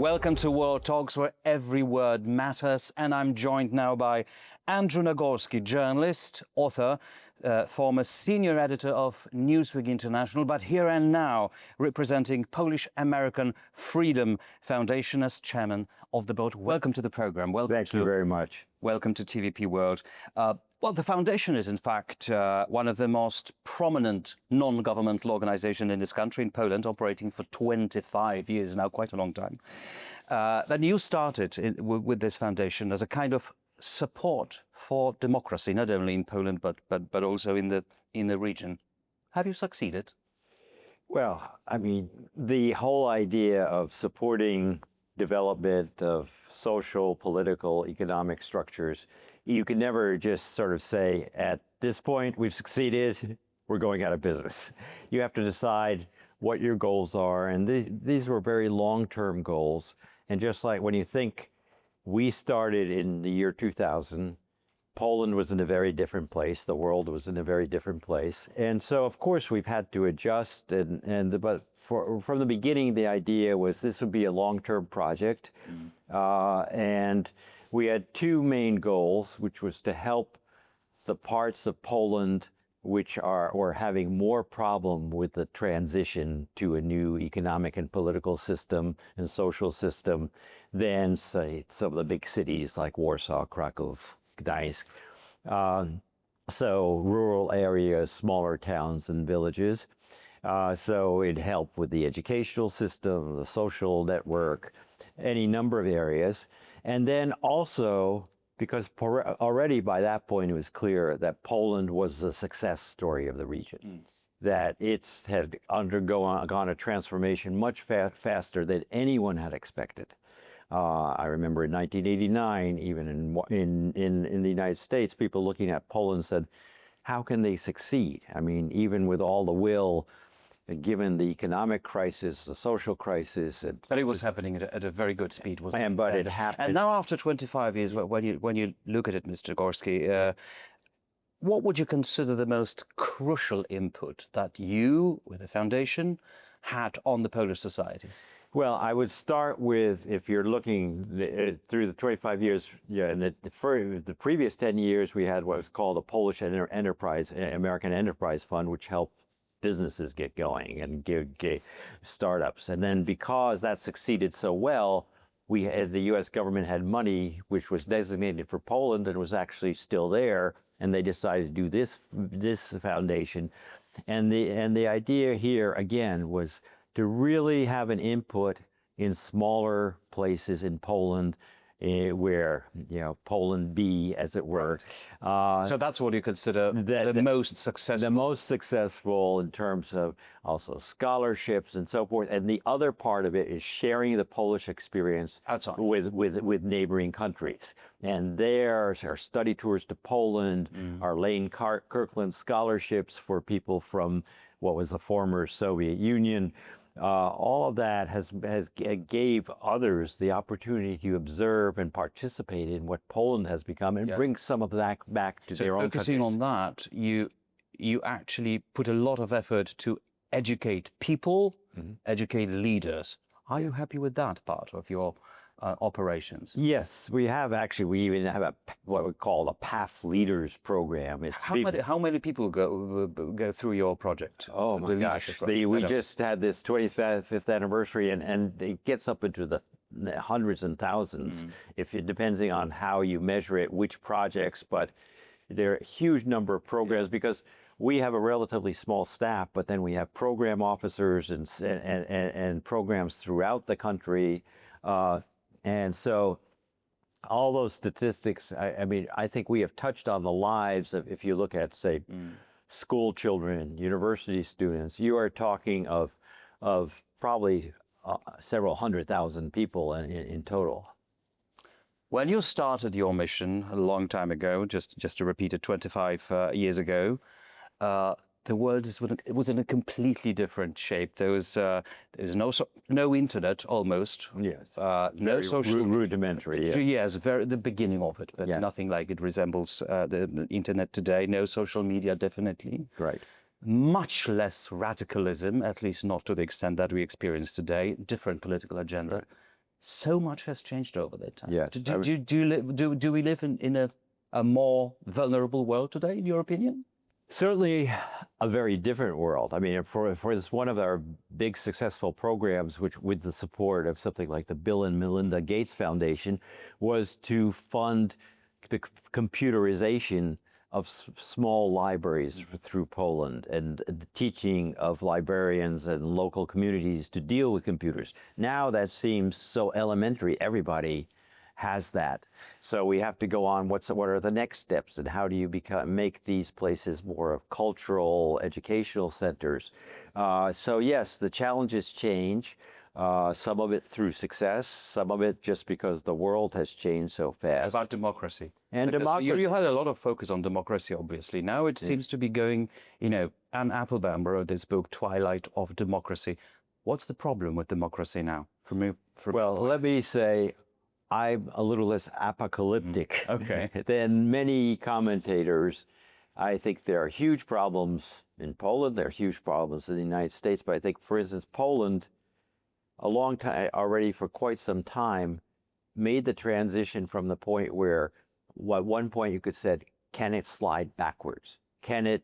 Welcome to World Talks, where every word matters. And I'm joined now by Andrew Nagorski, journalist, author, former senior editor of Newsweek International, but here and now representing Polish-American Freedom Foundation as chairman of the board. Welcome to the program. Welcome. Thank you very much. Welcome to TVP World. Well, the foundation is, in fact, one of the most prominent non-governmental organizations in this country, in Poland, operating for 25 years now, quite a long time. Then you started with this foundation as a kind of support for democracy, not only in Poland, but also in the region. Have you succeeded? Well, I mean, the whole idea of supporting development of social, political, economic structures, you can never just sort of say, at this point, we've succeeded, we're going out of business. You have to decide what your goals are, and these were very long-term goals. And just like when you think we started in the year 2000, Poland was in a very different place, the world was in a very different place. And so, of course, we've had to adjust, but from the beginning, the idea was this would be a long-term project. And we had two main goals, which was to help the parts of Poland which were having more problem with the transition to a new economic and political system and social system than, say, some of the big cities like Warsaw, Krakow, Gdańsk. So rural areas, smaller towns and villages. So it helped with the educational system, the social network, any number of areas. And then also, because already by that point it was clear that Poland was the success story of the region, that it had undergone a transformation much faster than anyone had expected. I remember in 1989, even in the United States, people looking at Poland said, how can they succeed? I mean, even with all the will, given the economic crisis, the social crisis. But it was happening at a very good speed, wasn't it? But it happened. And now after 25 years, when you look at it, Mr. Nagorski, what would you consider the most crucial input that you, with the foundation, had on the Polish society? Well, I would start with, if you're looking through the 25 years, in the previous 10 years, we had what was called the Polish American Enterprise Fund, which helped businesses get going and give startups. And then because that succeeded so well, the U.S. government had money which was designated for Poland and was actually still there, and they decided to do this foundation. And the idea here again was to really have an input in smaller places in Poland, where, Poland be, as it were. So that's what you consider the most successful? The most successful in terms of also scholarships and so forth. And the other part of it is sharing the Polish experience outside with neighboring countries. And there's our study tours to Poland, our Lane Kirkland scholarships for people from what was the former Soviet Union. All of that gave others the opportunity to observe and participate in what Poland has become and bring some of that back to their own countries. Focusing on that, you actually put a lot of effort to educate people, educate leaders. Are you happy with that part of your operations? Yes, we have actually. We even have what we call a PAF Leaders Program. How many people go through your project? Oh my gosh! We just had this 25th anniversary, and it gets up into the hundreds and thousands, depending on how you measure it, which projects. But there are a huge number of programs because we have a relatively small staff, but then we have program officers and programs throughout the country. And so all those statistics, I mean, I think we have touched on the lives of, if you look at, say, school children, university students, you are talking of probably several 100,000 people in total. When you started your mission a long time ago, just to repeat it, 25 years ago, the world was in a completely different shape. There was no internet almost. Yes. No social rudimentary. Yes. Yes, the beginning of it, but nothing like it resembles the internet today. No social media, definitely. Right. Much less radicalism, at least not to the extent that we experience today. Different political agenda. Right. so much has changed over that time. Yes, Do we live in a more vulnerable world today, in your opinion? Certainly a very different world. I mean, for this one of our big successful programs, which with the support of something like the Bill and Melinda Gates Foundation, was to fund the computerization of small libraries through Poland and the teaching of librarians and local communities to deal with computers. Now that seems so elementary. Everybody has that. So we have to go on, what are the next steps, and how do you make these places more of cultural, educational centers? So yes, the challenges change, some of it through success, some of it just because the world has changed so fast. About democracy. And because democracy. You had a lot of focus on democracy, obviously. Now it seems to be going, Anne Applebaum wrote this book, Twilight of Democracy. What's the problem with democracy now? Well, let me say, I'm a little less apocalyptic than many commentators. I think there are huge problems in Poland. There are huge problems in the United States. But I think, for instance, Poland, a long time already, for quite some time, made the transition from the point where, at one point you could say, can it slide backwards? Can it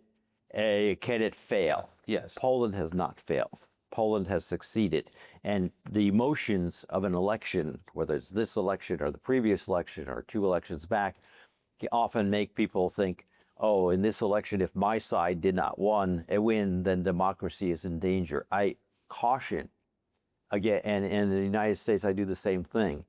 fail? Yes. Poland has not failed. Poland has succeeded. And the emotions of an election, whether it's this election or the previous election or 2 elections back, often make people think, oh, in this election, if my side did not win, then democracy is in danger. I caution, again, and in the United States, I do the same thing.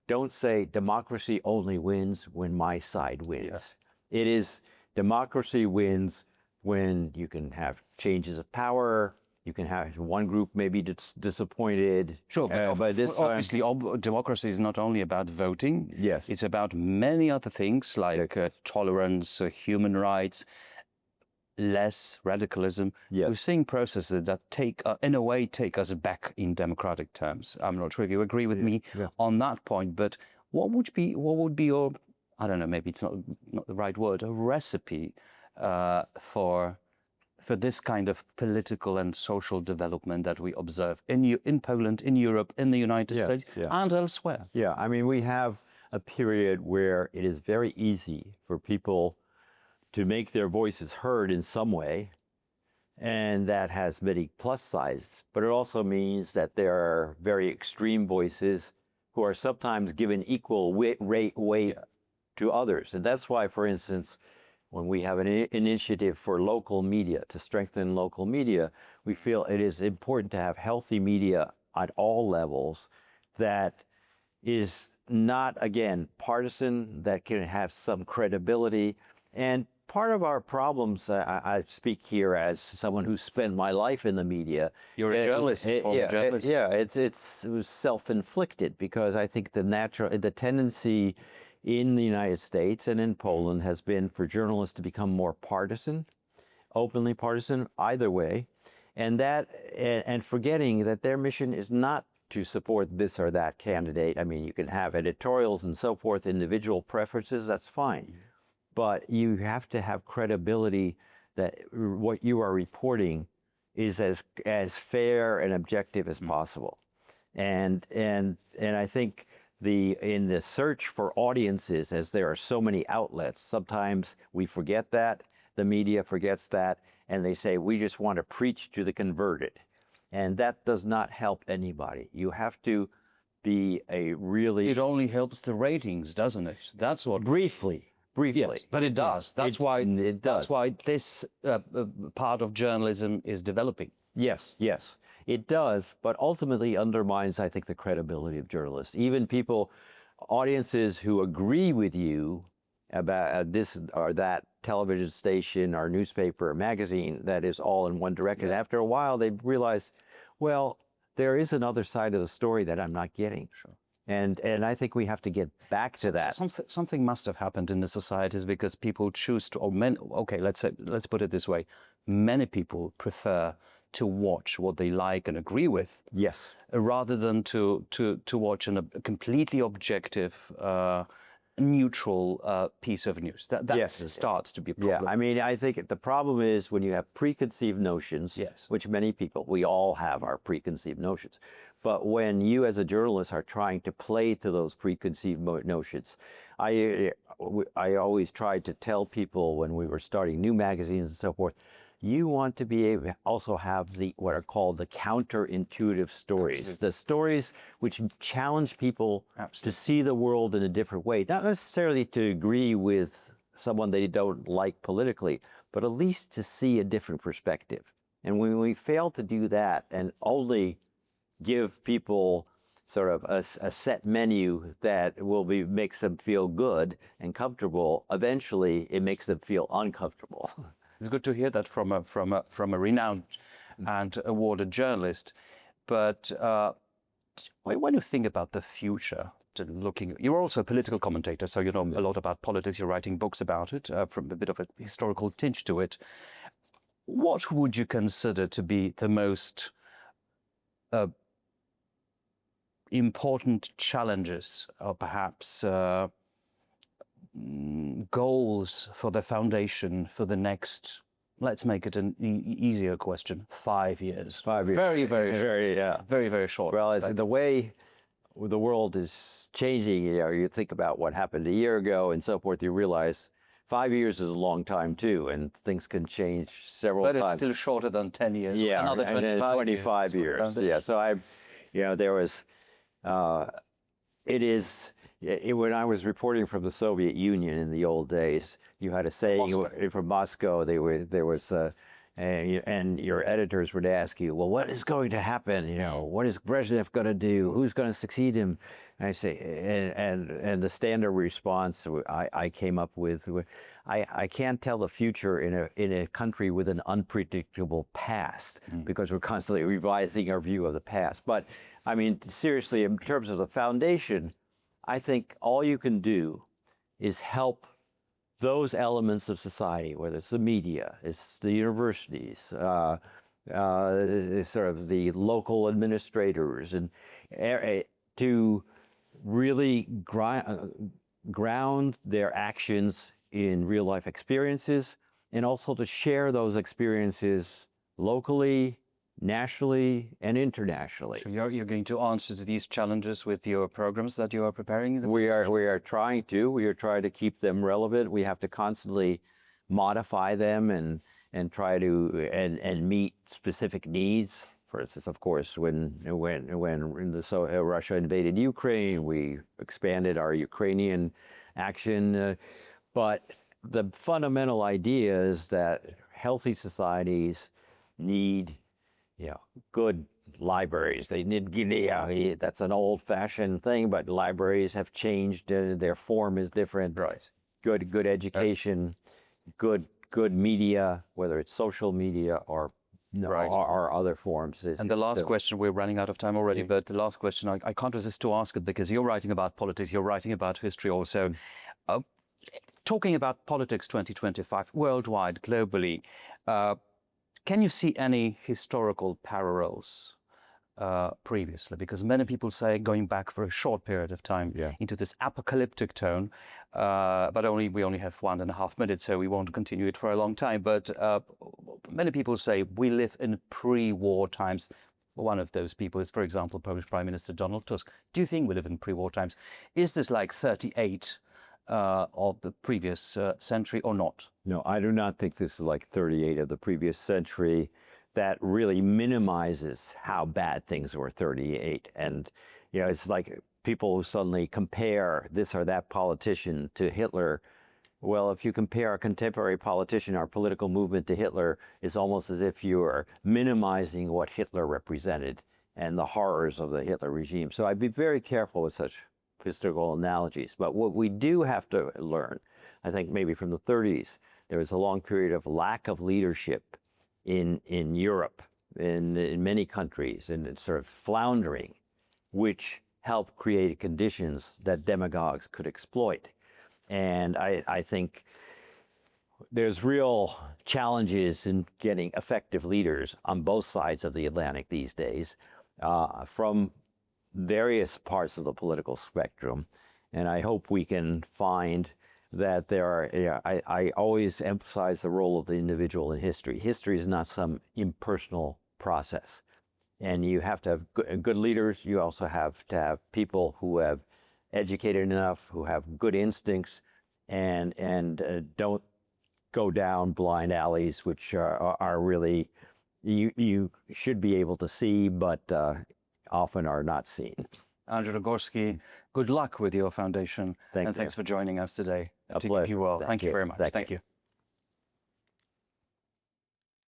Don't say democracy only wins when my side wins. Yes. It is democracy wins when you can have changes of power. You can have one group maybe disappointed. Sure, but this obviously, democracy is not only about voting. Yes. It's about many other things like tolerance, human rights, less radicalism. Yes. We're seeing processes that in a way, take us back in democratic terms. I'm not sure if you agree with me on that point, but what would be your, I don't know, maybe it's not the right word, a recipe for this kind of political and social development that we observe in Poland, in Europe, in the United States, and elsewhere? Yeah, I mean, we have a period where it is very easy for people to make their voices heard in some way, and that has many plus sides, but it also means that there are very extreme voices who are sometimes given equal weight to others. And that's why, for instance, when we have an initiative for local media, to strengthen local media, we feel it is important to have healthy media at all levels that is not, again, partisan, that can have some credibility. And part of our problems, I speak here as someone who spent my life in the media. You're a journalist. It was self-inflicted, because I think the tendency in the United States and in Poland has been for journalists to become more partisan, openly partisan, either way, and forgetting that their mission is not to support this or that candidate. I mean, you can have editorials and so forth, individual preferences, that's fine. But you have to have credibility that what you are reporting is as fair and objective as possible. And I think in the search for audiences, as there are so many outlets, sometimes we forget that, the media forgets that, and they say, we just want to preach to the converted. And that does not help anybody. You have to be It only helps the ratings, doesn't it? That's what... Briefly. Yes, but it does. That's why this part of journalism is developing. Yes. It does, but ultimately undermines, I think, the credibility of journalists. Even audiences who agree with you about this or that television station or newspaper or magazine that is all in one direction. Yeah. After a while, they realize, well, there is another side of the story that I'm not getting. Sure. And I think we have to get back to that. Something must have happened in the societies, because people choose to, let's put it this way, many people prefer to watch what they like and agree with, yes, rather than to watch a completely objective, neutral piece of news. That Yes. starts to be a Yeah, problem. I mean, I think the problem is when you have preconceived notions, Yes. which many people, we all have our preconceived notions. But when you as a journalist are trying to play to those preconceived notions, I always tried to tell people when we were starting new magazines and so forth, you want to be able to also have the what are called the counterintuitive stories, Absolutely. the stories which challenge people Absolutely. to see the world in a different way, not necessarily to agree with someone they don't like politically, but at least to see a different perspective. And when we fail to do that and only give people sort of a set menu that makes them feel good and comfortable, eventually it makes them feel uncomfortable. It's good to hear that from a renowned and awarded journalist. But when you think about the future, you're also a political commentator, so you know a lot about politics. You're writing books about it, from a bit of a historical tinge to it. What would you consider to be the most important challenges, or perhaps goals for the foundation for the next, let's make it an easier question, 5 years? 5 years. Very, very short. Yeah. Very, very short. Well, it's the way the world is changing. You know, you think about what happened a year ago and so forth, you realize 5 years is a long time too, and things can change several But times. it's still shorter than 10 years. Yeah, Another and then 25 years. Yeah, so there was, when I was reporting from the Soviet Union in the old days, you had a saying from Moscow, and your editors would ask you, well, what is going to happen? You know, what is Brezhnev going to do? Who's going to succeed him? And I say, and the standard response I came up with, I can't tell the future in a country with an unpredictable past, because we're constantly revising our view of the past. But I mean, seriously, in terms of the foundation, I think all you can do is help those elements of society, whether it's the media, it's the universities, sort of the local administrators, and to really ground their actions in real life experiences, and also to share those experiences locally, nationally, and internationally. So you're going to answer to these challenges with your programs that you are preparing? We are trying to. We are trying to keep them relevant. We have to constantly modify them and try to and meet specific needs. For instance, of course, when Russia invaded Ukraine, we expanded our Ukrainian action. But the fundamental idea is that healthy societies need, good libraries. They need, that's an old-fashioned thing, but libraries have changed. Their form is different. Right. Good education, good media, whether it's social media or other forms. And the last question, we're running out of time already, but the last question, I can't resist to ask it, because you're writing about politics, you're writing about history also. Talking about politics 2025, worldwide, globally, can you see any historical parallels previously? Because many people say, going back for a short period of time into this apocalyptic tone, but we only have 1.5 minutes, so we won't continue it for a long time. But many people say we live in pre-war times. One of those people is, for example, Polish Prime Minister Donald Tusk. Do you think we live in pre-war times? Is this like 38 of the previous century or not? No, I do not think this is like 38 of the previous century. That really minimizes how bad things were 38. And, it's like people who suddenly compare this or that politician to Hitler. Well, if you compare a contemporary politician, our political movement, to Hitler, it's almost as if you are minimizing what Hitler represented and the horrors of the Hitler regime. So I'd be very careful with such historical analogies. But what we do have to learn, I think maybe from the 30s, there was a long period of lack of leadership in Europe, in many countries, and it's sort of floundering, which helped create conditions that demagogues could exploit. And I think there's real challenges in getting effective leaders on both sides of the Atlantic these days, from various parts of the political spectrum. And I hope we can find that there are, I always emphasize the role of the individual in history. History is not some impersonal process. And you have to have good leaders. You also have to have people who have educated enough, who have good instincts, and don't go down blind alleys, which are really, you should be able to see, but often are not seen. Andrew Nagorski, good luck with your foundation. Thank and you. thanks for joining us today at A pleasure. TPP World. Thank Thank you you. very much. Thank Thank you. you.